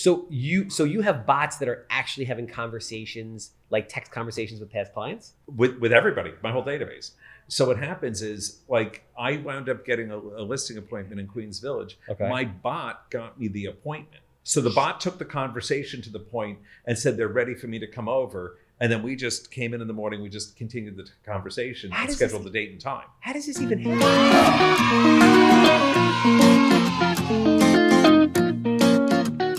So you have bots that are actually having conversations, like text conversations with past clients? With everybody, my whole database. So what happens is, like, I wound up getting a listing appointment in Queens Village. Okay. My bot got me the appointment. So the bot took the conversation to the point and said they're ready for me to come over. And then we just came in the morning, we just continued the conversation and scheduled the date and time. How does this even happen?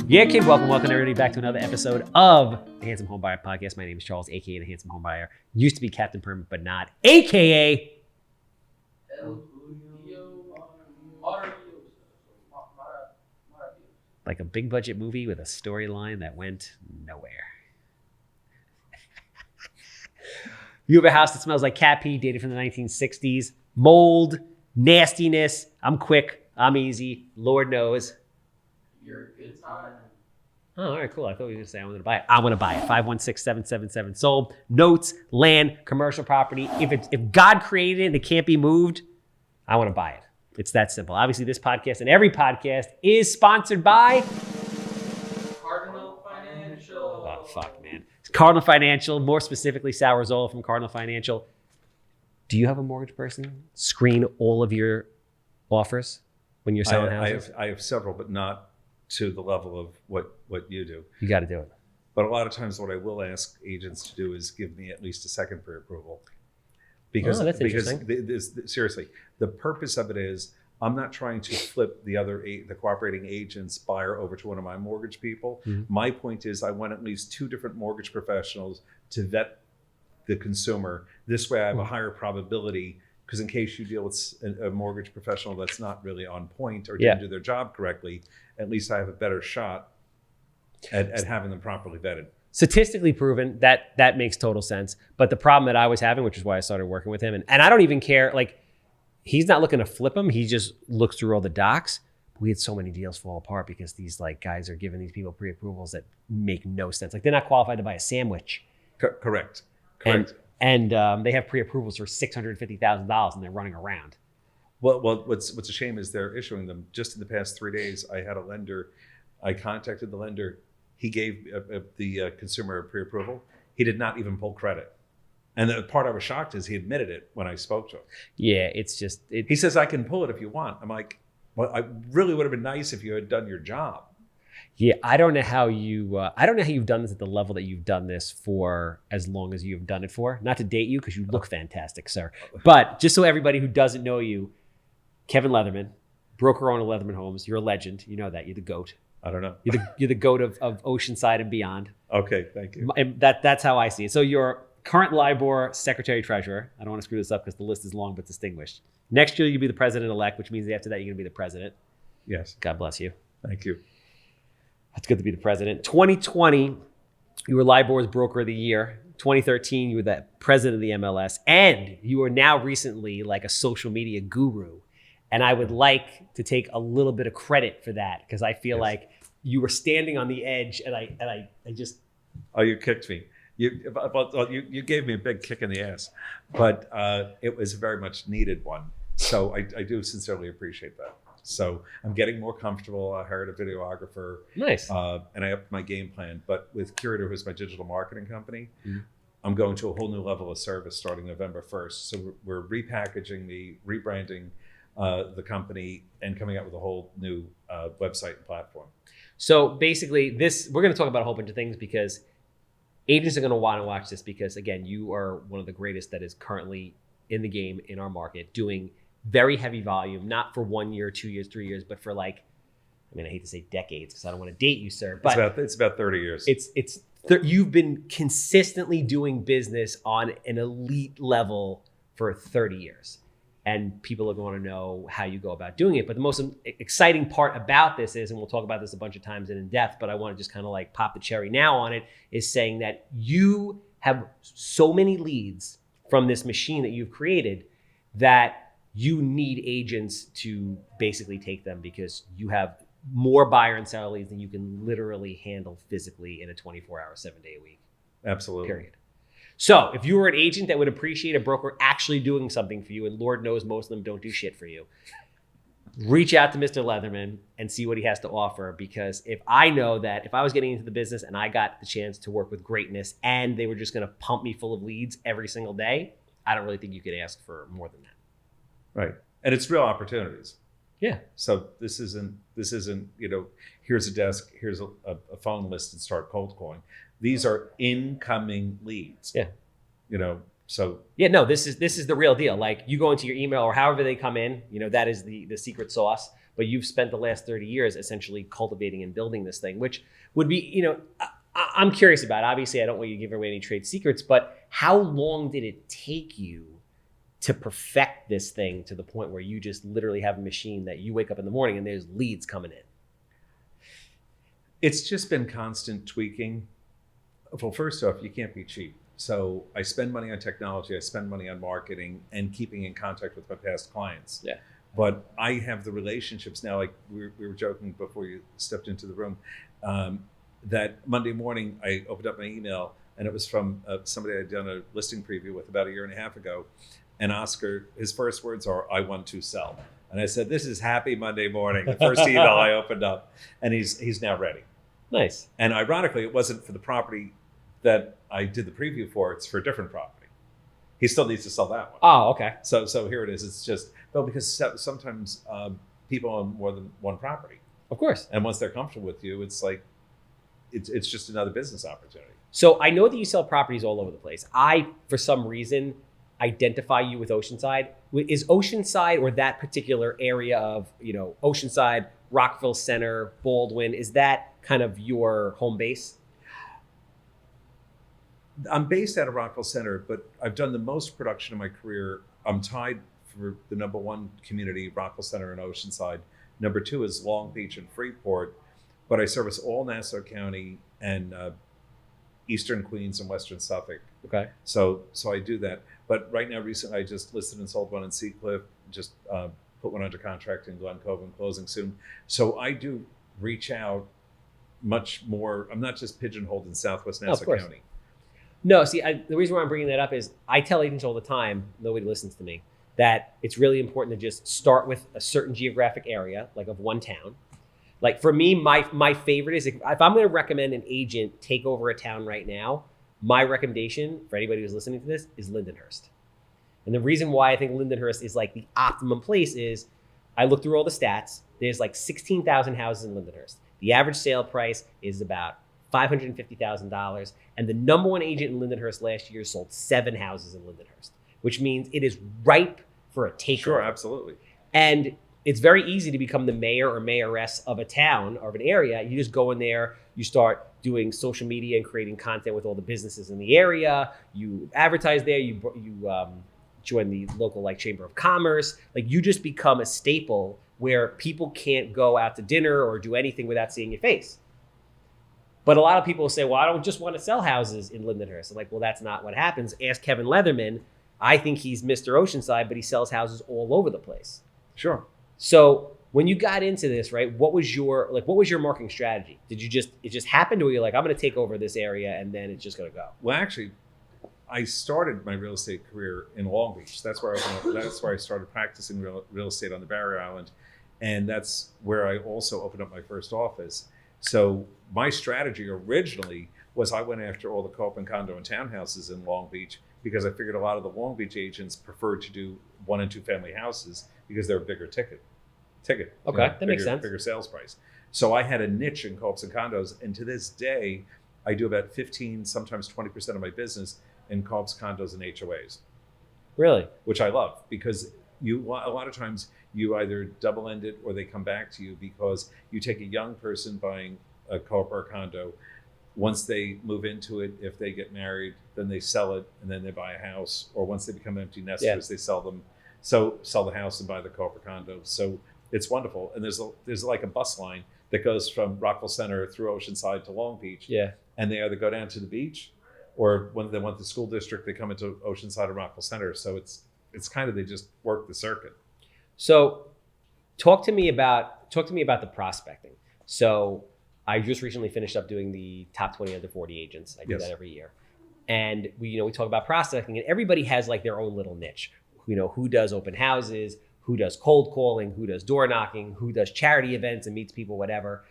Yeah, kid, welcome everybody back to another episode of the Handsome Homebuyer Podcast. My name is Charles, aka the Handsome Homebuyer. Used to be Captain Permit, but not, aka like a big budget movie with a storyline that went nowhere. You have a house that smells like cat pee, dated from the 1960s, mold, nastiness. I'm quick, I'm easy, Lord knows. You're a good time. Oh, all right, cool. I thought you were going to say I wanted to buy it. I want to buy it. 516-777 sold. Notes, land, commercial property. If God created it and it can't be moved, I want to buy it. It's that simple. Obviously, this podcast and every podcast is sponsored by Cardinal Financial. Oh, fuck, man. It's Cardinal Financial, more specifically Sal Rosolo from Cardinal Financial. Do you have a mortgage person screen all of your offers when you're selling houses? I have several, but not to the level of what you do. You got to do it. But a lot of times what I will ask agents to do is give me at least a second pre-approval. Because, that's seriously, the purpose of it is I'm not trying to flip the cooperating agent's buyer over to one of my mortgage people. Mm-hmm. My point is I want at least two different mortgage professionals to vet the consumer. This way I have a higher probability, because in case you deal with a mortgage professional that's not really on point or didn't do their job correctly, at least I have a better shot at having them properly vetted. Statistically proven, that makes total sense. But the problem that I was having, which is why I started working with him, and I don't even care, like, he's not looking to flip them. He just looks through all the docs. We had so many deals fall apart because these guys are giving these people pre-approvals that make no sense. Like, they're not qualified to buy a sandwich. Correct. And they have pre-approvals for $650,000 and they're running around. Well, what's a shame is they're issuing them. Just in the past 3 days, I had a lender. I contacted the lender. He gave the consumer a pre-approval. He did not even pull credit. And the part I was shocked is he admitted it when I spoke to him. Yeah, it's just... He says, I can pull it if you want. I'm like, well, I really would have been nice if you had done your job. Yeah, I don't know how you've done this at the level that you've done this for as long as you've done it for. Not to date you, because you look fantastic, sir. But just so everybody who doesn't know you, Kevin Leatherman, broker owner of Leatherman Homes. You're a legend. You know that. You're the GOAT. I don't know. You're the GOAT of Oceanside and beyond. Okay, thank you. And that's how I see it. So you're current LIBOR Secretary Treasurer. I don't want to screw this up because the list is long but distinguished. Next year, you'll be the president-elect, which means after that, you're going to be the president. Yes. God bless you. Thank you. It's good to be the president. 2020, you were LIBOR's Broker of the Year. 2013, you were the president of the MLS. And you are now recently like a social media guru. And I would like to take a little bit of credit for that, because I feel like you were standing on the edge, and I just... Oh, you kicked me. You gave me a big kick in the ass, but it was a very much needed one. So I do sincerely appreciate that. So I'm getting more comfortable. I hired a videographer. Nice. And I upped my game plan. But with Curator, who's my digital marketing company, I'm going to a whole new level of service starting November 1st. So we're repackaging rebranding the company, and coming out with a whole new website and platform. So basically, we're going to talk about a whole bunch of things, because agents are going to want to watch this, because again, you are one of the greatest that is currently in the game in our market, doing very heavy volume, not for 1 year, 2 years, 3 years, but for I hate to say decades, because I don't want to date you, sir. But it's about 30 years. You've been consistently doing business on an elite level for 30 years. And people are going to know how you go about doing it. But the most exciting part about this is, and we'll talk about this a bunch of times and in depth, but I want to just kind of pop the cherry now on it, is saying that you have so many leads from this machine that you've created that you need agents to basically take them, because you have more buyer and seller leads than you can literally handle physically in a 24-hour, 7-day-a-week. Absolutely. Period. So if you were an agent that would appreciate a broker actually doing something for you, and Lord knows most of them don't do shit for you, reach out to Mr. Leatherman and see what he has to offer. Because if I know that if I was getting into the business and I got the chance to work with greatness and they were just going to pump me full of leads every single day, I don't really think you could ask for more than that. Right. And it's real opportunities. Yeah. So this isn't, here's a desk, here's a phone list and start cold calling. These are incoming leads. Yeah. So yeah, no, this is the real deal. Like you go into your email or however they come in, that is the secret sauce. But you've spent the last 30 years essentially cultivating and building this thing, which would be, I'm curious about. Obviously, I don't want you to give away any trade secrets, but how long did it take you to perfect this thing to the point where you just literally have a machine that you wake up in the morning and there's leads coming in? It's just been constant tweaking. Well, first off, you can't be cheap. So I spend money on technology, I spend money on marketing and keeping in contact with my past clients. Yeah. But I have the relationships now, like we were joking before you stepped into the room, that Monday morning I opened up my email and it was from somebody I'd done a listing preview with about 1.5 years ago. And Oscar, his first words are, "I want to sell." And I said, "This is happy Monday morning." The first email I opened up, and he's now ready. Nice. And ironically, it wasn't for the property that I did the preview for. It's for a different property. He still needs to sell that one. Oh, okay. So here it is. It's just, because sometimes people own more than one property. Of course. And once they're comfortable with you, it's like, it's just another business opportunity. So I know that you sell properties all over the place. I, for some reason, identify you with Oceanside. Is Oceanside, or that particular area of, Oceanside, Rockville Center, Baldwin, is that kind of your home base? I'm based out of Rockville Center, but I've done the most production in my career. I'm tied for the number one community, Rockville Center and Oceanside. Number two is Long Beach and Freeport, but I service all Nassau County and Eastern Queens and Western Suffolk. Okay. So I do that. But right now, recently, I just listed and sold one in Seacliff, just put one under contract in Glen Cove and closing soon. So I do reach out much more. I'm not just pigeonholed in Southwest Nassau County. No, see, the reason why I'm bringing that up is I tell agents all the time, nobody listens to me, that it's really important to just start with a certain geographic area, like of one town. Like for me, my favorite is if I'm going to recommend an agent take over a town right now, my recommendation for anybody who's listening to this is Lindenhurst. And the reason why I think Lindenhurst is like the optimum place is I looked through all the stats. There's like 16,000 houses in Lindenhurst. The average sale price is about $550,000. And the number one agent in Lindenhurst last year sold 7 houses in Lindenhurst, which means it is ripe for a takeover. Sure, absolutely. And it's very easy to become the mayor or mayoress of a town or of an area. You just go in there, you start doing social media and creating content with all the businesses in the area. You advertise there, you join the local chamber of commerce. Like you just become a staple where people can't go out to dinner or do anything without seeing your face. But a lot of people say, well, I don't just want to sell houses in Lindenhurst. I'm like, well, that's not what happens. Ask Kevin Leatherman. I think he's Mr. Oceanside, but he sells houses all over the place. Sure. So when you got into this, right, what was your marketing strategy? Did it just happen to where you're like, I'm going to take over this area and then it's just going to go? Well, actually, I started my real estate career in Long Beach. That's where I started practicing real estate on the Barrier Island. And that's where I also opened up my first office. So my strategy originally was I went after all the co-op and condo and townhouses in Long Beach because I figured a lot of the Long Beach agents preferred to do 1 and 2 family houses because they're a bigger ticket. Okay, that makes sense. Bigger sales price. So I had a niche in co-ops and condos, and to this day, I do about 15, sometimes 20% of my business in co-ops, condos, and HOAs. Really? Which I love because a lot of times you either double end it or they come back to you because you take a young person buying a co-op or a condo. Once they move into it, if they get married, then they sell it and then they buy a house. Or once they become empty nesters, they sell them. So sell the house and buy the co-op or condo. So it's wonderful. And there's like a bus line that goes from Rockville Center through Oceanside to Long Beach. Yeah. And they either go down to the beach or when they want the school district, they come into Oceanside or Rockville Center. So it's kind of, they just work the circuit. So talk to me about the prospecting. So I just recently finished up doing the top 20 under 40 agents. I do that every year. And we talk about prospecting and everybody has like their own little niche. Who does open houses, who does cold calling, who does door knocking, who does charity events and meets people, whatever.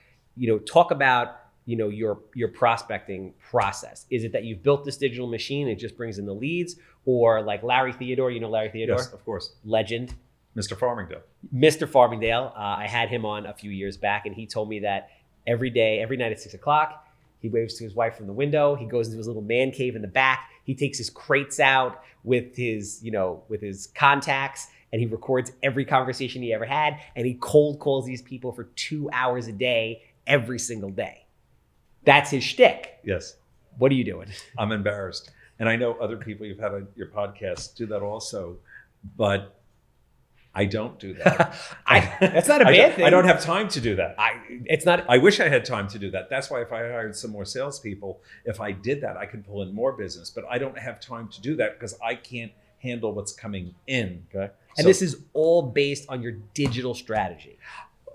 Talk about, your prospecting process. Is it that you've built this digital machine, it just brings in the leads, or like Larry Theodore, Larry Theodore? Yes, of course. Legend. Mr. Farmingdale. Mr. Farmingdale. I had him on a few years back, and he told me that every night at 6:00, he waves to his wife from the window. He goes into his little man cave in the back. He takes his crates out with his contacts, and he records every conversation he ever had, and he cold calls these people for 2 hours a day, every single day. That's his shtick. Yes. What are you doing? I'm embarrassed. And I know other people you've had on your podcast do that also, but I don't do that. That's not a bad thing. I don't have time to do that. It's not. I wish I had time to do that. That's why if I hired some more salespeople, if I did that, I could pull in more business. But I don't have time to do that because I can't handle what's coming in. Okay. And this is all based on your digital strategy.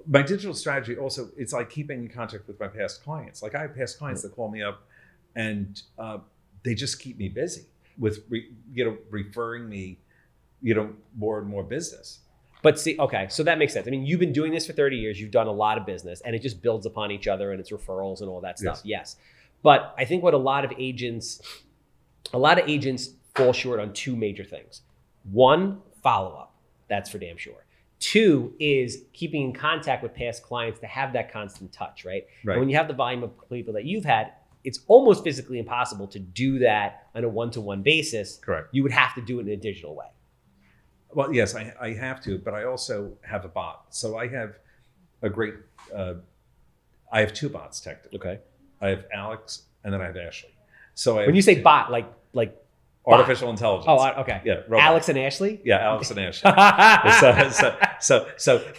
My digital strategy also, it's like keeping in contact with my past clients. Like I have past clients that call me up and they just keep me busy with, referring me, more and more business. But see, okay, so that makes sense. I mean, you've been doing this for 30 years. You've done a lot of business and it just builds upon each other and it's referrals and all that stuff. Yes. But I think what a lot of agents fall short on two major things. One, follow-up. That's for damn sure. Two is keeping in contact with past clients to have that constant touch, right? And when you have the volume of people that you've had, it's almost physically impossible to do that on a one-to-one basis. Correct. You would have to do it in a digital way. Well, yes, I have to, but I also have a bot. So I have I have two bots technically. Okay. I have Alex and then I have Ashley. So when you say bot, like artificial intelligence. Oh, okay. Yeah. Robot. Alex and Ashley? Yeah, Alex and Ashley. so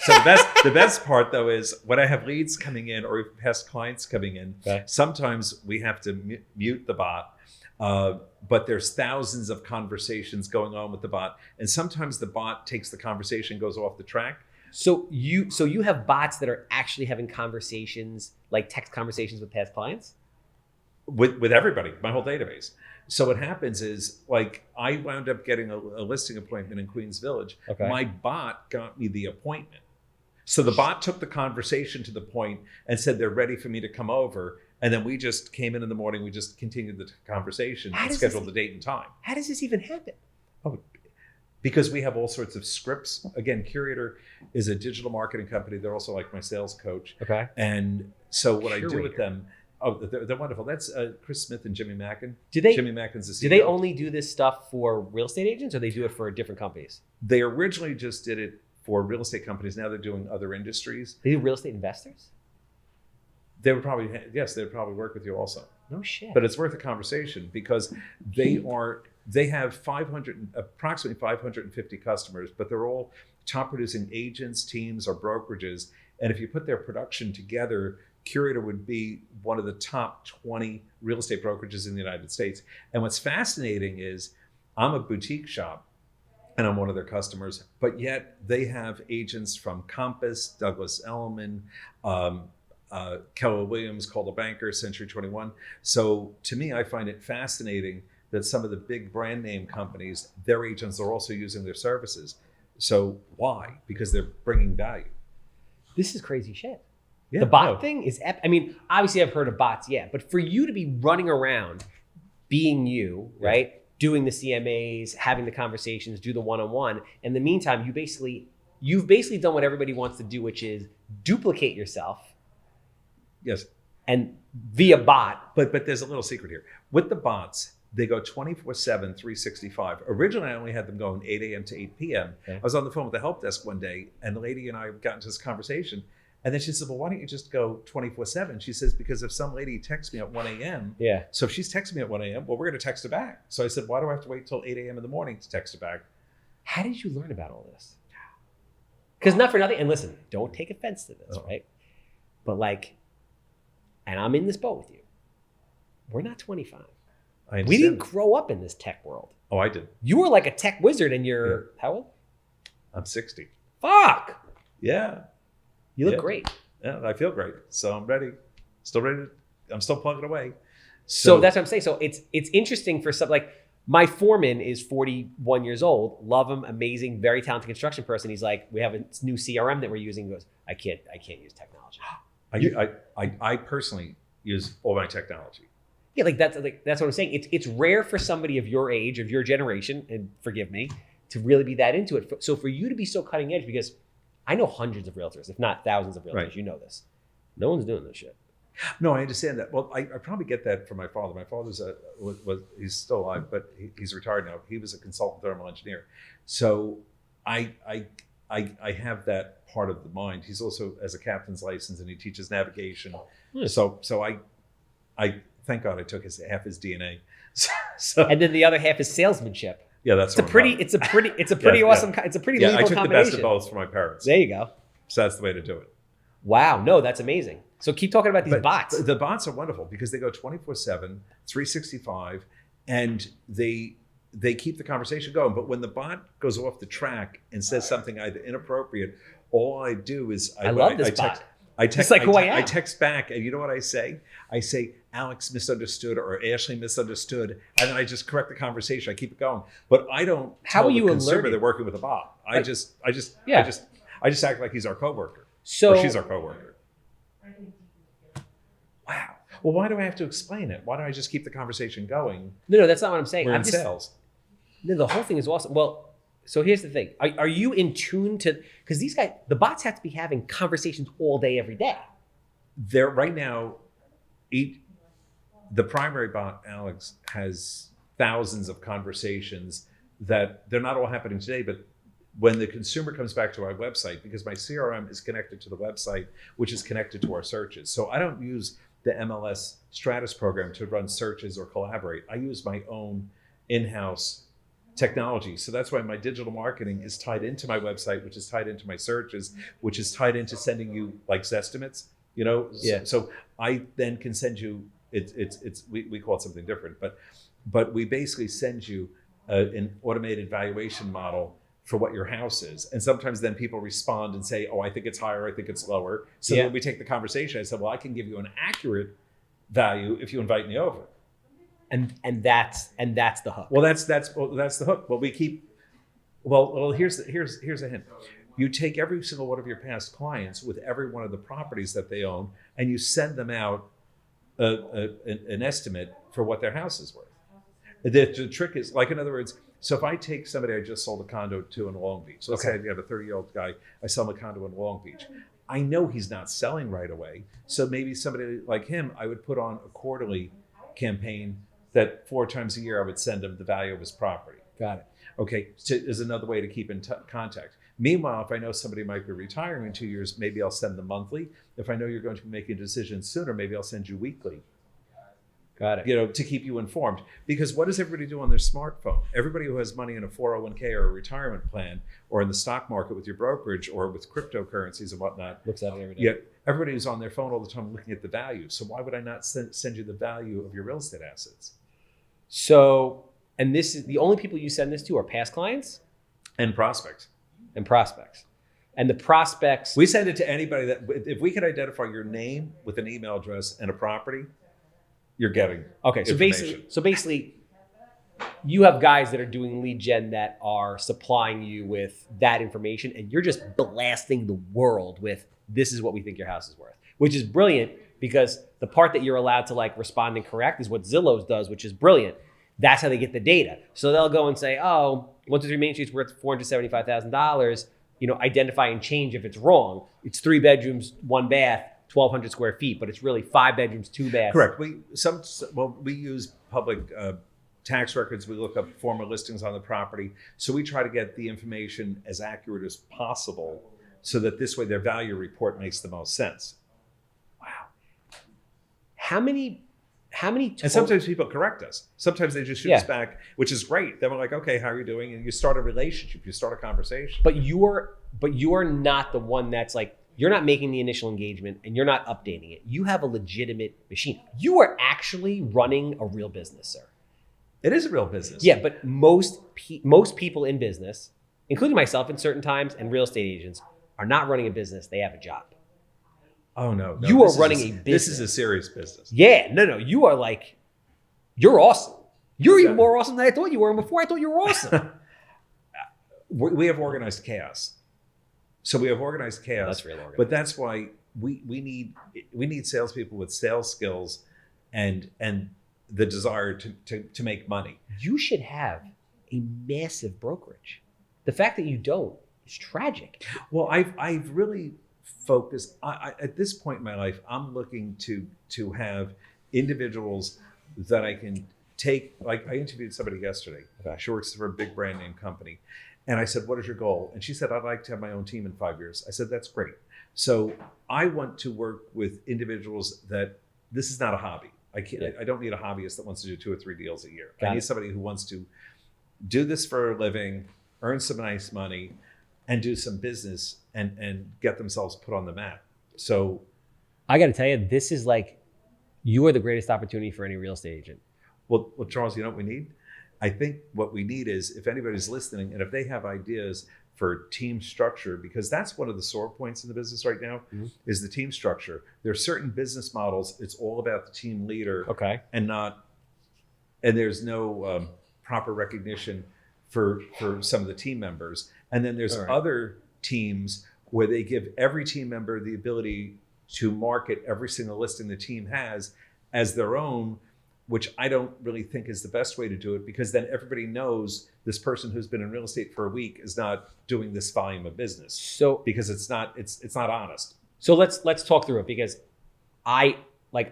the best part though is when I have leads coming in or past clients coming in, sometimes we have to mute the bot. But there's thousands of conversations going on with the bot. And sometimes the bot takes the conversation, goes off the track. So you have bots that are actually having conversations, like text conversations with past clients? With everybody, my whole database. So what happens is, like, I wound up getting a listing appointment in Queens Village. Okay. My bot got me the appointment. So the bot took the conversation to the point and said they're ready for me to come over. And then we just came in the morning. We just continued the conversation and scheduled the date and time. How does this even happen? Oh, because we have all sorts of scripts. Again, Curator is a digital marketing company. They're also like my sales coach. Okay. And so what I do with them, they're wonderful. That's Chris Smith and Jimmy Mackin. Jimmy Mackin's the CEO. Do they only do this stuff for real estate agents or they do it for different companies? They originally just did it for real estate companies. Now they're doing other industries. They do real estate investors? They would probably, yes, they'd probably work with you also. No shit. But it's worth a conversation because they have approximately 550 customers, but they're all top producing agents, teams, or brokerages. And if you put their production together, Curator would be one of the top 20 real estate brokerages in the United States. And what's fascinating is I'm a boutique shop and I'm one of their customers, but yet they have agents from Compass, Douglas Elliman, Keller Williams, Coldwell Banker, Century 21. So to me, I find it fascinating that some of the big brand name companies, their agents are also using their services. So why? Because they're bringing value. This is crazy shit. Yeah, the bot thing is, I mean, obviously I've heard of bots, but for you to be running around being you, right? Doing the CMAs, having the conversations, do the one-on-one. In the meantime, you've basically done what everybody wants to do, which is duplicate yourself. Yes. And via bot. But there's a little secret here. With the bots, they go 24/7, 365. Originally, I only had them going 8 a.m. to 8 p.m. Okay. I was on the phone with the help desk one day, and the lady and I got into this conversation. And then she said, well, why don't you just go 24/7? She says, because if some lady texts me at 1 a.m., so if she's texting me at 1 a.m., well, we're going to text her back. So I said, why do I have to wait till 8 a.m. in the morning to text her back? How did you learn about all this? Because not for nothing, and listen, don't take offense to this, right? But like, and I'm in this boat with you. We're not 25. We didn't grow up in this tech world. Oh, I did. You were like a tech wizard and you're, how old? I'm 60. Fuck. Yeah. You look great. Yeah, I feel great. So I'm ready. Still ready. I'm still plugging away. So that's what I'm saying. So it's interesting for some, like, My foreman is 41 years old. Love him, amazing, very talented construction person. He's like, we have a new CRM that we're using. He goes, I can't use technology. I personally use all my technology. Yeah, that's what I'm saying. It's rare for somebody of your age, of your generation, and forgive me, to really be that into it. So for you to be so cutting edge, because I know hundreds of realtors, if not thousands of realtors, Right. You know this. No one's doing this shit. No, I understand that. Well, I probably get that from my father. My father's he's still alive, but he's retired now. He was a consultant thermal engineer. So I have that part of the mind. He's also has a captain's license and he teaches navigation. So I thank God I took half his DNA. So And then the other half is salesmanship. yeah, that's It's a pretty awesome. It's a pretty yeah. lethal I took combination. the best of both for my parents. There you go. So that's the way to do it. Wow, no, that's amazing. So keep talking about these But bots. The bots are wonderful because they go 24/7, 365, and they keep the conversation going. But when the bot goes off the track and says something either inappropriate, all I do is I love this bot. It's like who I am. I text back, and you know what I say? I say Alex misunderstood or Ashley misunderstood, and then I just correct the conversation. I keep it going, but I don't How tell are you the consumer alerted? they're working with a bot. I Like- just Yeah. act like he's our coworker So or she's our coworker. Wow. Well, why do I have to explain it? Why don't I just keep the conversation going? no, that's not what I'm saying. We're I'm in just sales. no, the whole thing is awesome. Well, so here's the thing: are you in tune to? Because these guys, the bots have to be having conversations all day, every day. There right now, the primary bot, Alex, has thousands of conversations that they're not all happening today, but when the consumer comes back to our website, because my CRM is connected to the website, which is connected to our searches. So I don't use the MLS Stratus program to run searches or collaborate. I use my own in-house technology. So that's why my digital marketing is tied into my website, which is tied into my searches, which is tied into sending you like Zestimates, you know? Yeah. So I then can send you, we call it something different, but we basically send you an automated valuation model for what your house is. And sometimes then people respond and say, oh, I think it's higher, I think it's lower. So Yeah. then we take the conversation. I said, well, I can give you an accurate value if you invite me over. And that's the hook. Well, that's the hook. Well, here's a hint. You take every single one of your past clients with every one of the properties that they own, and you send them out an estimate for what their house is worth. The trick is, like, in other words, so if I take somebody I just sold a condo to in Long Beach, let's say I have a 30-year-old guy, I sell him a condo in Long Beach. I know he's not selling right away. So maybe somebody like him, I would put on a quarterly campaign that 4 times a year I would send him the value of his property. Got it. Okay, so is another way to keep in contact. Meanwhile, if I know somebody might be retiring in 2 years, maybe I'll send them monthly. If I know you're going to be making a decision sooner, maybe I'll send you weekly. Got it. You know, to keep you informed. Because what does everybody do on their smartphone? Everybody who has money in a 401k or a retirement plan, or in the stock market with your brokerage, or with cryptocurrencies and whatnot, Looks at it every day. yet everybody who's on their phone all the time looking at the value. So why would I not send you the value of your real estate assets? So, and this is the only people you send this to are past clients And prospects. and prospects. And the prospects, We send it to anybody that, if we can identify your name with an email address and a property, you're getting okay. So information. basically, you have guys that are doing lead gen that are supplying you with that information, and you're just blasting the world with this is what we think your house is worth, which is brilliant because the part that you're allowed to like respond and correct is what Zillow does, which is brilliant. That's how they get the data. So they'll go and say, oh, 123 Main Street's worth $475,000. You know, identify and change if it's wrong. It's 3 bedrooms, 1 bath, 1,200 square feet, but it's really 5 bedrooms, 2 baths. Correct. We use public tax records. We look up former listings on the property. So we try to get the information as accurate as possible so that this way their value report makes the most sense. How many And sometimes people correct us. Sometimes they just shoot us back, which is great. Then we're like, okay, how are you doing? And you start a relationship, you start a conversation. But you're not the one that's like, you're not making the initial engagement and you're not updating it. You have a legitimate machine. You are actually running a real business, sir. It is a real business. Yeah, but most people in business, including myself in certain times, and real estate agents, are not running a business. They have a job. Oh, no. You this are running is a business. This is a serious business. Yeah, no. You are like, you're awesome. You're even more awesome than I thought you were. And before I thought you were awesome. We have organized chaos. So we have organized chaos. That's real organized. But that's why we need salespeople with sales skills and the desire to make money. You should have a massive brokerage. The fact that you don't is tragic. Well, I've really focused. At this point in my life, I'm looking to have individuals that I can take. Like I interviewed somebody yesterday. She works for a big brand name company. And I said, what is your goal? And she said, I'd like to have my own team in 5 years. I said, that's great. So I want to work with individuals that this is not a hobby. I don't need a hobbyist that wants to do 2 or 3 deals a year. I need somebody who wants to do this for a living, earn some nice money, and do some business and get themselves put on the map. So I got to tell you, this is like, you are the greatest opportunity for any real estate agent. Well, Charles, you know what we need? I think what we need is, if anybody's listening and if they have ideas for team structure, because that's one of the sore points in the business right now, is the team structure. There are certain business models, it's all about the team leader, and there's no proper recognition for some of the team members. And then there's other teams where they give every team member the ability to market every single listing the team has as their own, which I don't really think is the best way to do it, because then everybody knows this person who's been in real estate for a week is not doing this volume of business. So because it's not honest. So let's talk through it, because I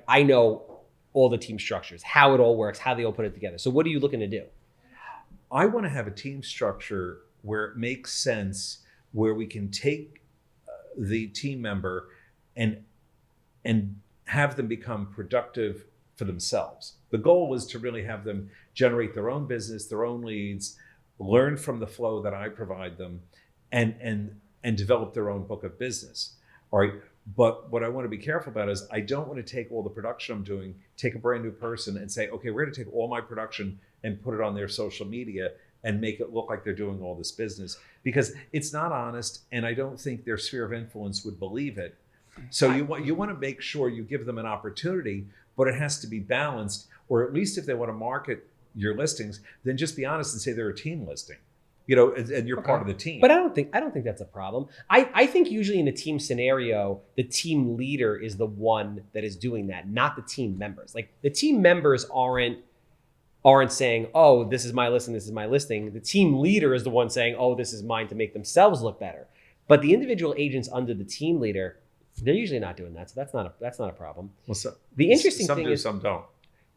know all the team structures, how it all works, how they all put it together. So what are you looking to do? I want to have a team structure where it makes sense, where we can take the team member and have them become productive for themselves. The goal was to really have them generate their own business, their own leads, learn from the flow that I provide them, and develop their own book of business. All right. But what I want to be careful about is I don't want to take all the production I'm doing, take a brand new person and say, okay, we're going to take all my production and put it on their social media and make it look like they're doing all this business, because it's not honest. And I don't think their sphere of influence would believe it. So you want to make sure you give them an opportunity, but it has to be balanced, or at least if they want to market your listings, then just be honest and say they're a team listing, and you're part of the team. But I don't think that's a problem. I think usually in a team scenario, the team leader is the one that is doing that, not the team members. Like the team members aren't saying, oh, this is my listing, this is my listing. The team leader is the one saying, oh, this is mine, to make themselves look better. But the individual agents under the team leader, they're usually not doing that. So that's not a problem. Well, so, the interesting some thing do, is, some don't.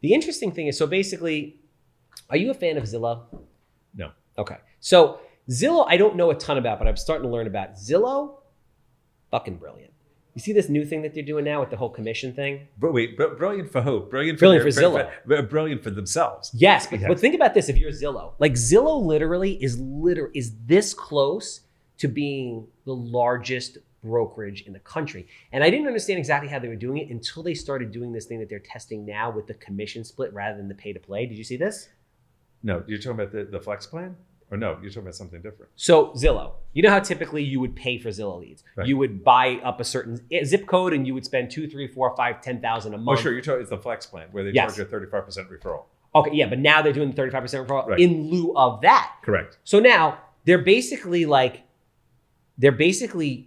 The interesting thing is, so basically, are you a fan of Zillow? No. Okay. So Zillow, I don't know a ton about, but I'm starting to learn about Zillow. Fucking brilliant. You see this new thing that they're doing now with the whole commission thing? But wait, brilliant for who? Brilliant for Zillow. Brilliant for themselves. Yes, but think about this. If you're Zillow, like Zillow literally is this close to being the largest brokerage in the country. And I didn't understand exactly how they were doing it until they started doing this thing that they're testing now with the commission split rather than the pay to play. Did you see this? No, you're talking about the flex plan? Or no, you're talking about something different. So Zillow, you know how typically you would pay for Zillow leads. Right. You would buy up a certain zip code and you would spend 2, 3, 4, 5, 10,000 a month. Oh, sure. You're talking, it's the flex plan where they charge you a 35% referral. Okay, yeah, but now they're doing the 35% referral in lieu of that. Correct. So now they're basically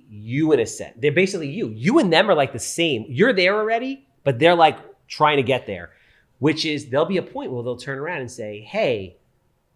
you in a sense. They're basically you. You and them are like the same. You're there already, but they're like trying to get there, which is there'll be a point where they'll turn around and say, hey,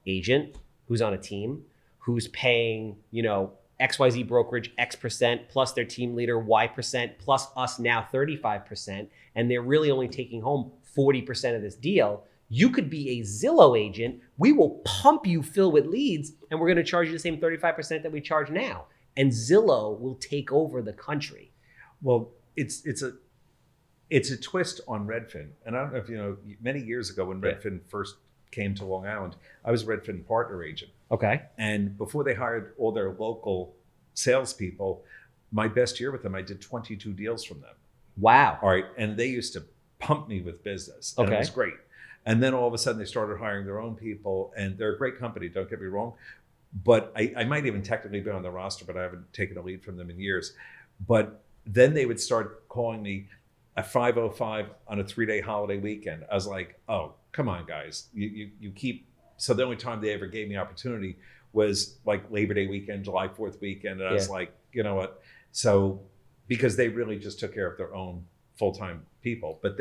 agent who's on a team, who's paying, XYZ brokerage X% plus their team leader Y% plus us now 35%, and they're really only taking home 40% of this deal. You could be a Zillow agent. We will pump you full with leads, and we're going to charge you the same 35% that we charge now. And Zillow will take over the country. Well, it's a twist on Redfin. And I don't know if you know, many years ago when Redfin first came to Long Island, I was a Redfin partner agent. Okay. And before they hired all their local salespeople, my best year with them, I did 22 deals from them. Wow. All right. And they used to pump me with business. And it was great. And then all of a sudden they started hiring their own people, and they're a great company, don't get me wrong. But I might even technically be on the roster, but I haven't taken a lead from them in years. But then they would start calling me, at 5:05 on a 3-day holiday weekend. I was like, oh, come on, guys. You keep, so the only time they ever gave me opportunity was like Labor Day weekend, July 4th weekend. And I was like, you know what? So, because they really just took care of their own full-time people. But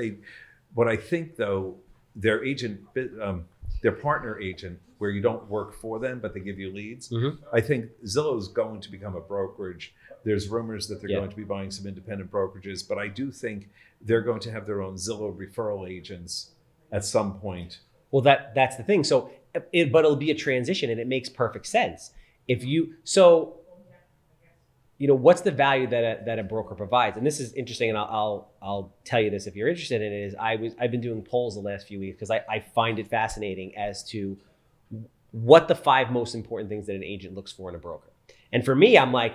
what I think though, their agent, their partner agent, where you don't work for them, but they give you leads. I think Zillow is going to become a brokerage. There's rumors that they're going to be buying some independent brokerages, but I do think they're going to have their own Zillow referral agents at some point. Well, that's the thing. So, but it'll be a transition, and it makes perfect sense. What's the value that a broker provides? And this is interesting, and I'll tell you this if you're interested in it. Is I've been doing polls the last few weeks because I find it fascinating as to what the 5 most important things that an agent looks for in a broker. And for me, I'm like,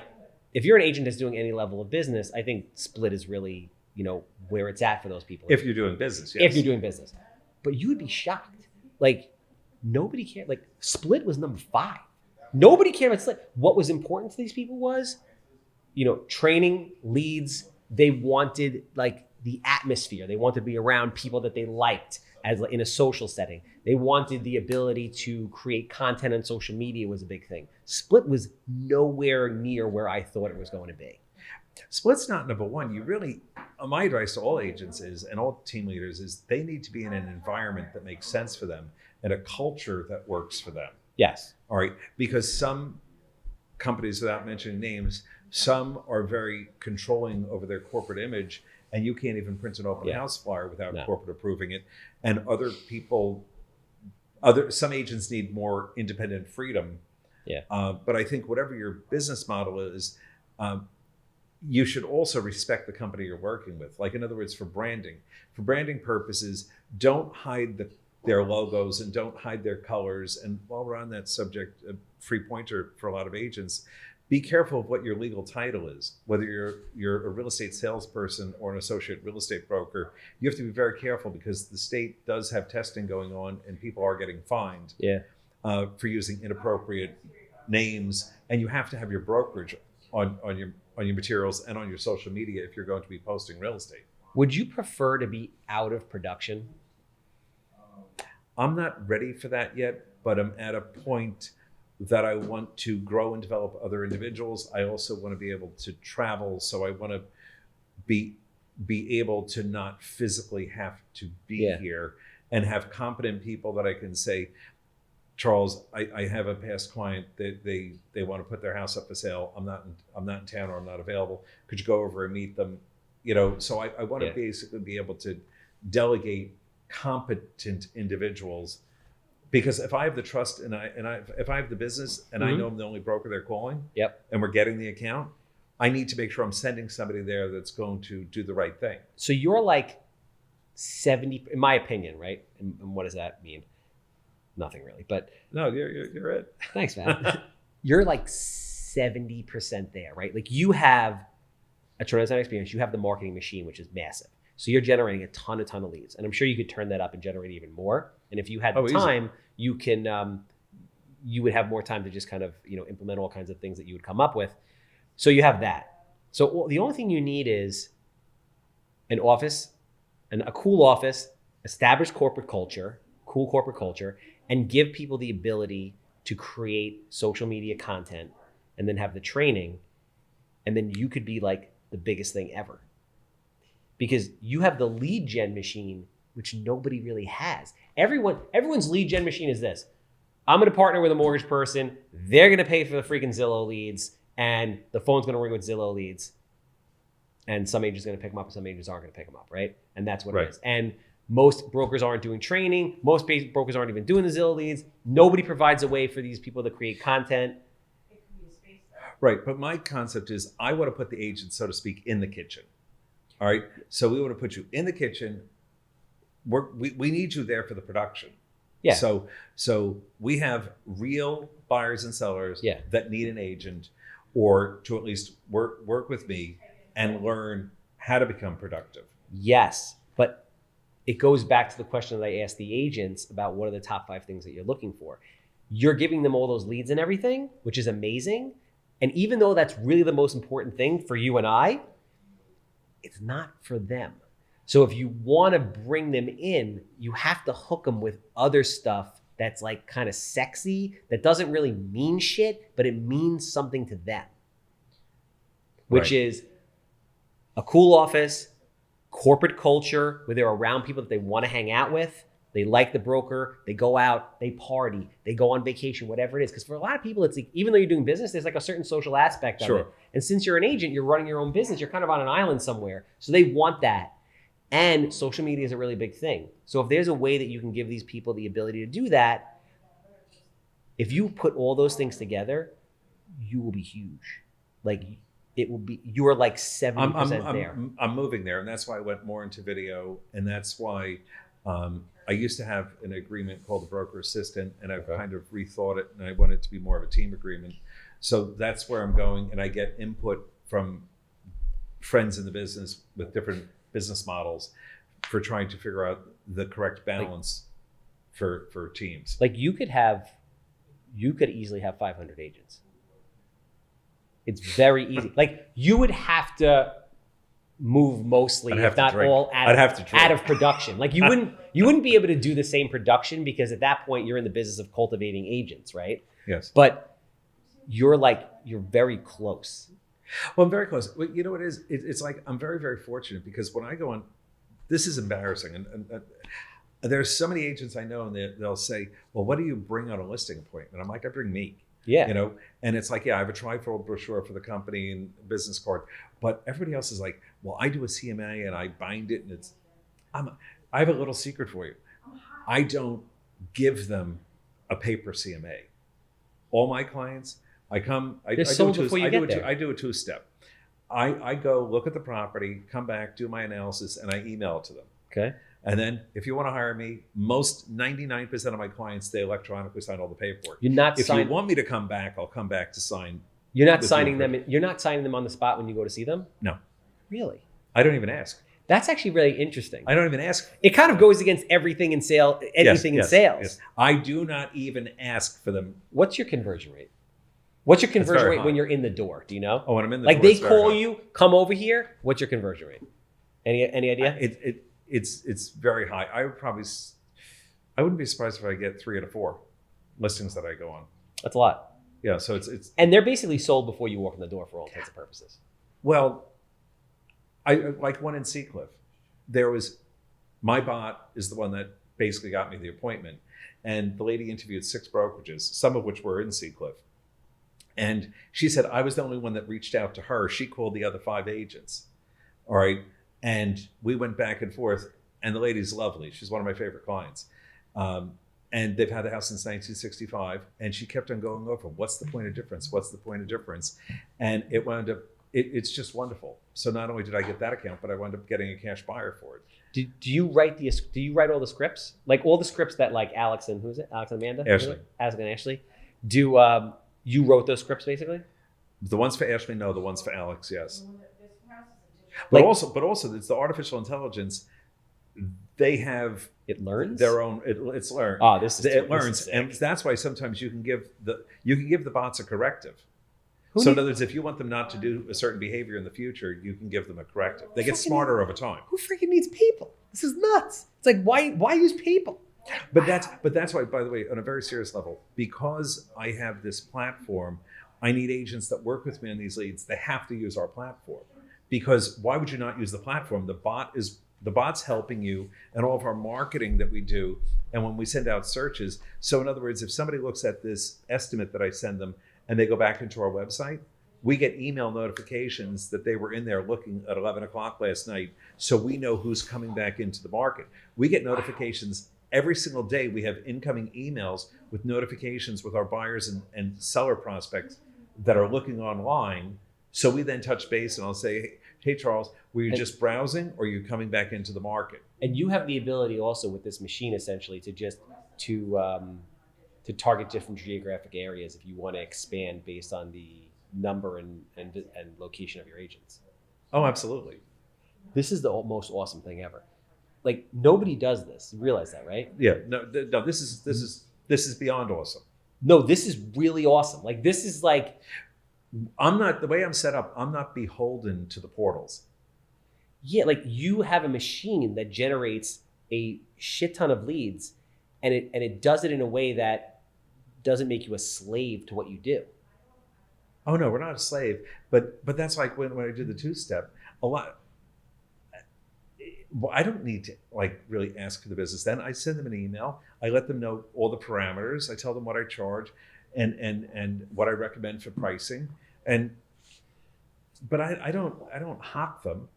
if you're an agent that's doing any level of business, I think Split is really, where it's at for those people. If you're doing business, yes. If you're doing business. But you would be shocked. Like, nobody cared. Like, Split was number 5. Nobody cared about Split. What was important to these people was, training, leads. They wanted, like, the atmosphere. They wanted to be around people that they liked as in a social setting. They wanted the ability to create content on social media was a big thing. Split was nowhere near where I thought it was going to be. Split's not number 1. You really, my advice to all agents is, and all team leaders is, they need to be in an environment that makes sense for them and a culture that works for them. Yes. All right. Because some companies, without mentioning names, some are very controlling over their corporate image, and you can't even print an open house flyer without corporate approving it. And other people, some agents need more independent freedom. Yeah. But I think whatever your business model is, you should also respect the company you're working with. Like, in other words, for branding purposes, don't hide their logos and don't hide their colors. And while we're on that subject, a free pointer for a lot of agents, be careful of what your legal title is. Whether you're a real estate salesperson or an associate real estate broker, you have to be very careful because the state does have testing going on and people are getting fined for using inappropriate names. And you have to have your brokerage on your materials and on your social media if you're going to be posting real estate. Would you prefer to be out of production? I'm not ready for that yet, but I'm at a point that I want to grow and develop other individuals. I also want to be able to travel. So I want to be able to not physically have to be here and have competent people that I can say, Charles, I have a past client that they want to put their house up for sale. I'm not in town or I'm not available. Could you go over and meet them? So I want to basically be able to delegate competent individuals, because if I have the trust and if I have the business and I know I'm the only broker they're calling, and we're getting the account, I need to make sure I'm sending somebody there that's going to do the right thing. So you're like 70, in my opinion, right? And what does that mean? Nothing really, but no, you're it. Thanks, man. You're like 70% there, right? Like, you have a tremendous amount of experience. You have the marketing machine, which is massive. So you're generating a ton of leads, and I'm sure you could turn that up and generate even more. And if you had the time, you can, you would have more time to just kind of, implement all kinds of things that you would come up with. So you have that. So the only thing you need is an office, and a cool office, established corporate culture, cool corporate culture, and give people the ability to create social media content and then have the training. And then you could be like the biggest thing ever. Because you have the lead gen machine, which nobody really has. Everyone's lead gen machine is this. I'm going to partner with a mortgage person. They're going to pay for the freaking Zillow leads, and the phone's going to ring with Zillow leads. And some agents are going to pick them up, and some agents aren't going to pick them up, right? And that's what it is. And most brokers aren't doing training. Most brokers aren't even doing the Zillow leads. Nobody provides a way for these people to create content. Right, but my concept is I want to put the agent, so to speak, in the kitchen. All right, so we want to put you in the kitchen. We need you there for the production. Yeah. So we have real buyers and sellers that need an agent, or to at least work with me and learn how to become productive. Yes, but it goes back to the question that I asked the agents about what are the top 5 things that you're looking for. You're giving them all those leads and everything, which is amazing. And even though that's really the most important thing for you and I, it's not for them. So if you want to bring them in, you have to hook them with other stuff that's like kind of sexy, that doesn't really mean shit, but it means something to them, which Right. is a cool office, corporate culture where they're around people that they want to hang out with. They like the broker. They go out, they party, they go on vacation, whatever it is. Because for a lot of people, it's like, even though you're doing business, there's like a certain social aspect of Sure. it. And since you're an agent, you're running your own business, you're kind of on an island somewhere. So they want that. And social media is a really big thing. So if there's a way that you can give these people the ability to do that, if you put all those things together, you will be huge. Like it will be, you are like 70% there. I'm moving there, and that's why I went more into video, and that's why I used to have an agreement called the broker assistant, and I've kind of rethought it, and I want it to be more of a team agreement. So that's where I'm going, and I get input from friends in the business with different business models for trying to figure out the correct balance for teams. Like you could easily have 500 agents. It's very easy. Like you would have to move mostly, if not all, out of production. Like you wouldn't be able to do the same production, because at that point you're in the business of cultivating agents, right? Yes. But you're very close. Well, I'm very close. Well, you know what it is? It's like I'm very, very fortunate, because when I go on, this is embarrassing. And there's so many agents I know, and they'll say, well, what do you bring on a listing appointment? I'm like, I bring me. Yeah. You know, and it's like, yeah, I have a trifold brochure for the company and business card, but everybody else is like, well, I do a CMA and I bind it, and I have a little secret for you. I don't give them a paper CMA. All my clients, I do a two-step. I go look at the property, come back, do my analysis, and I email it to them. Okay. And then if you want to hire me, 99% of my clients, they electronically sign all the paperwork. You're not If you want me to come back, I'll come back to sign. You're not signing them. You're not signing them on the spot when you go to see them? No. Really? I don't even ask. That's actually really interesting. I don't even ask. It kind of goes against everything in sales. Yes. I do not even ask for them. What's your conversion rate? What's your conversion rate when you're in the door? Do you know? Oh, when I'm in the door. Like they call you, come over here. What's your conversion rate? Any idea? It's very high. I wouldn't be surprised if I get 3 out of 4 listings that I go on. That's a lot. Yeah, so it's and they're basically sold before you walk in the door for all intents and purposes. Well, I like one in Seacliff. My bot is the one that basically got me the appointment, and the lady interviewed 6 brokerages, some of which were in Seacliff. And she said, I was the only one that reached out to her. She called the other 5 agents. All right. And we went back and forth, and the lady's lovely. She's one of my favorite clients. And they've had the house since 1965. And she kept on going over, what's the point of difference? What's the point of difference? And it wound up, it's just wonderful. So not only did I get that account, but I wound up getting a cash buyer for it. Do you write all the scripts? Like all the scripts that like Alex and who's it? Alex and Amanda? Ashley. Alex and Ashley. Do you wrote those scripts basically? The ones for Ashley, no. The ones for Alex, yes. Like- But also, it's the artificial intelligence. They have It learns their own. It's learned. Oh, It learns, and that's why sometimes you can give the bots a corrective. In other words, if you want them not to do a certain behavior in the future, you can give them a corrective. They get smarter over time. Who freaking needs people? This is nuts. It's like why use people? But that's why, by the way, on a very serious level, because I have this platform, I need agents that work with me on these leads. They have to use our platform, because why would you not use the platform? The bot's helping you, and all of our marketing that we do, and when we send out searches. So in other words, if somebody looks at this estimate that I send them and they go back into our website, we get email notifications that they were in there looking at 11 o'clock last night. So we know who's coming back into the market. We get notifications every single day. We have incoming emails with notifications with our buyers and seller prospects that are looking online. So we then touch base, and I'll say, hey, Charles, were you just browsing, or are you coming back into the market? And you have the ability also with this machine essentially to target different geographic areas if you want to expand based on the number and location of your agents. Oh, absolutely. This is the most awesome thing ever. Like nobody does this. You realize that, right? Yeah. No. This is beyond awesome. No, this is really awesome. Like this is like the way I'm set up, I'm not beholden to the portals. Yeah, like you have a machine that generates a shit ton of leads, and it does it in a way that doesn't make you a slave to what you do. Oh no, we're not a slave. But that's like when I did the two-step, a lot. Well, I don't need to like really ask for the business. Then I send them an email. I let them know all the parameters. I tell them what I charge, and what I recommend for pricing. But I don't hawk them.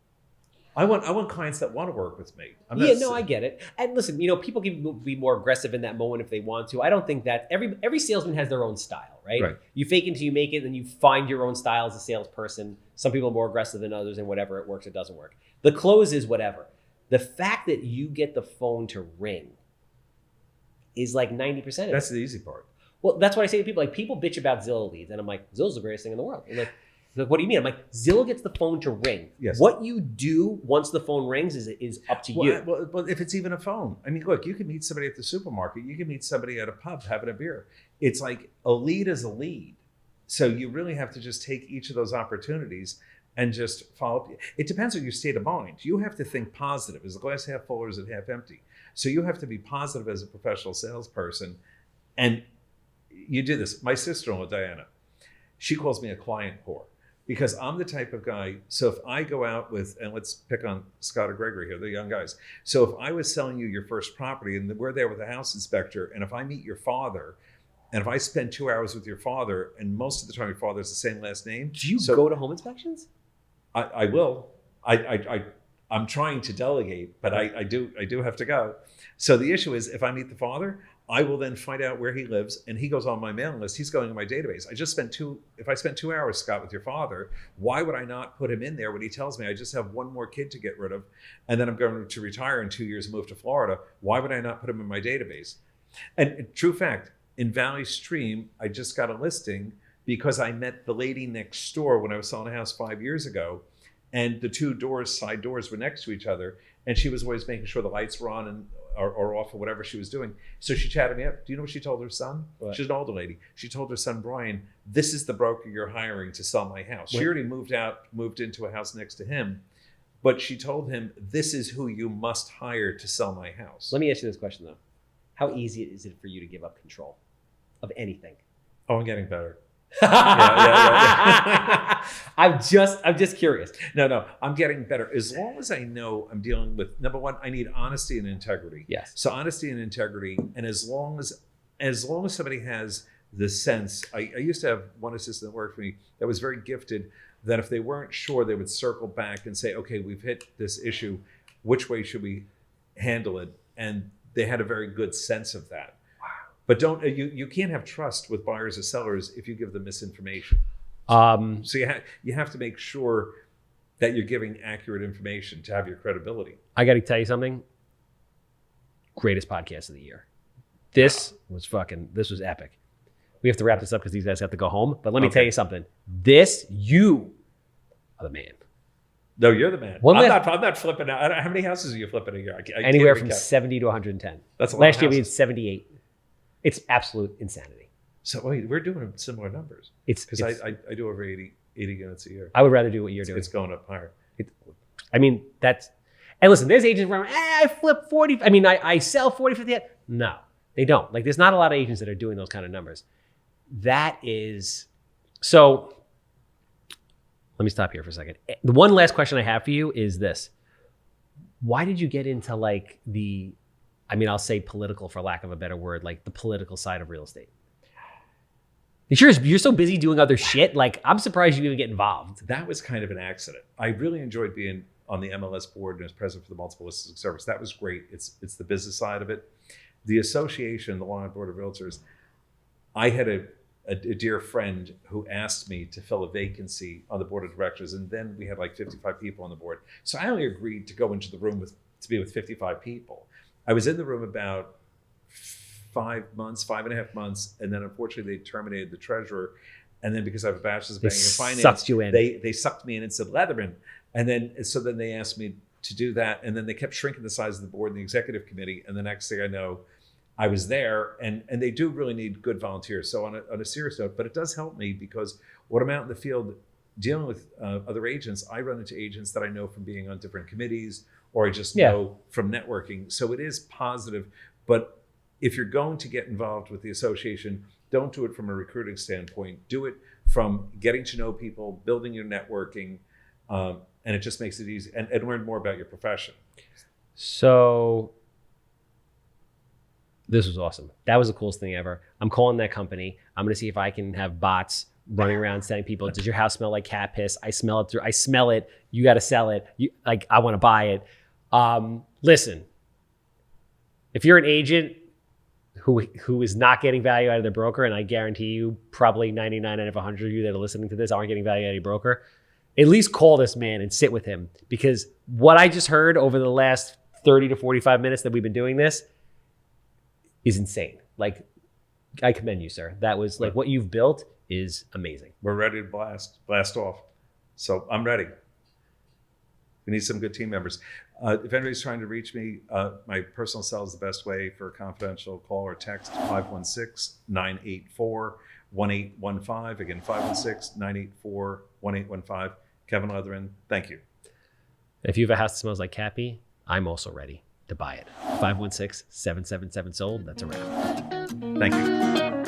I want clients that want to work with me. I get it. And listen, people can be more aggressive in that moment if they want to. I don't think that every salesman has their own style, right? Right. You fake it until you make it, and then you find your own style as a salesperson. Some people are more aggressive than others, and whatever, it works, it doesn't work. The close is whatever. The fact that you get the phone to ring is like 90% of it. That's the easy part. Well, that's what I say to people. Like, people bitch about Zillow leads, and I'm like, Zillow's the greatest thing in the world. And like, what do you mean? I'm like, Zillow gets the phone to ring. Yes. What you do once the phone rings is up to you. Well, if it's even a phone. I mean, look, you can meet somebody at the supermarket. You can meet somebody at a pub having a beer. It's like a lead is a lead. So you really have to just take each of those opportunities and just follow up. It depends on your state of mind. You have to think positive. Is the glass half full or is it half empty? So you have to be positive as a professional salesperson. And you do this. My sister-in-law, Diana, she calls me a client whore because I'm the type of guy. So if I go out with, and let's pick on Scott or Gregory here, they're young guys. So if I was selling you your first property and we're there with a house inspector, and if I meet your father, and if I spend 2 hours with your father, and most of the time your father has the same last name. Do you go to home inspections? I will. I'm trying to delegate, but I do have to go. So the issue is, if I meet the father, I will then find out where he lives, and he goes on my mailing list. He's going in my database. If I spent 2 hours, Scott, with your father, why would I not put him in there when he tells me I just have one more kid to get rid of, and then I'm going to retire in 2 years and move to Florida? Why would I not put him in my database? And true fact, in Valley Stream, I just got a listing because I met the lady next door when I was selling a house 5 years ago, and the two side doors were next to each other, and she was always making sure the lights were on and or off or whatever she was doing. So she chatted me up. Do you know what she told her son? What? She's an older lady. She told her son, Brian, this is the broker you're hiring to sell my house. She already moved into a house next to him, but she told him, this is who you must hire to sell my house. Let me ask you this question though. How easy is it for you to give up control of anything? Oh, I'm getting better. I'm just curious. No, I'm getting better. As long as I know I'm dealing with, number one, I need honesty and integrity. Yes. So honesty and integrity, and as long as somebody has the sense, I used to have one assistant that worked for me that was very gifted, that if they weren't sure, they would circle back and say, okay, we've hit this issue. Which way should we handle it? And they had a very good sense of that. But you can't have trust with buyers or sellers if you give them misinformation. So you have to make sure that you're giving accurate information to have your credibility. I got to tell you something. Greatest podcast of the year. This was epic. We have to wrap this up because these guys have to go home. But let me tell you something. You are the man. No, you're the man. I'm not flipping out. How many houses are you flipping a year? Anywhere from 70 to 110. That's a lot. Last year we had 78. It's absolute insanity. So wait, we're doing similar numbers. Because I do over 80 units a year. I would rather do what you're doing. It's going up higher. And listen, there's agents around, I flip 40. I sell 40, 50. No, they don't. Like, there's not a lot of agents that are doing those kind of numbers. So let me stop here for a second. The one last question I have for you is this. Why did you get into like I'll say political for lack of a better word, like the political side of real estate? You're so busy doing other shit. Like, I'm surprised you even get involved. That was kind of an accident. I really enjoyed being on the MLS board and as president for the Multiple Listing Service. That was great. It's the business side of it. The association, the Long Island Board of Realtors, I had a dear friend who asked me to fill a vacancy on the board of directors, and then we had like 55 people on the board. So I only agreed to go into the room to be with 55 people. I was in the room about 5.5 months, and then unfortunately they terminated the treasurer. And then because I have a bachelor's of banking and finance, sucked you in. They sucked me in and said Leatherman. And then they asked me to do that, and then they kept shrinking the size of the board and the executive committee. And the next thing I know, I was there, and they do really need good volunteers. So on a serious note, but it does help me because when I'm out in the field dealing with other agents, I run into agents that I know from being on different committees, or I just Yeah. know from networking. So it is positive. But if you're going to get involved with the association, don't do it from a recruiting standpoint. Do it from getting to know people, building your networking, and it just makes it easy, and learn more about your profession. So this was awesome. That was the coolest thing ever. I'm calling that company. I'm going to see if I can have bots running around sending people, does your house smell like cat piss? I smell it. You got to sell it. I want to buy it. Listen, if you're an agent who is not getting value out of their broker, and I guarantee you probably 99 out of 100 of you that are listening to this aren't getting value out of your broker, at least call this man and sit with him, because what I just heard over the last 30 to 45 minutes that we've been doing this is insane. Like, I commend you, sir. That was like what you've built is amazing. We're ready to blast off. So I'm ready. We need some good team members. If anybody's trying to reach me, my personal cell is the best way for a confidential call or text, 516-984-1815. Again, 516-984-1815. Kevin Leatherman, thank you. If you have a house that smells like cat pee, I'm also ready to buy it. 516-777-SOLD. That's a wrap. Thank you.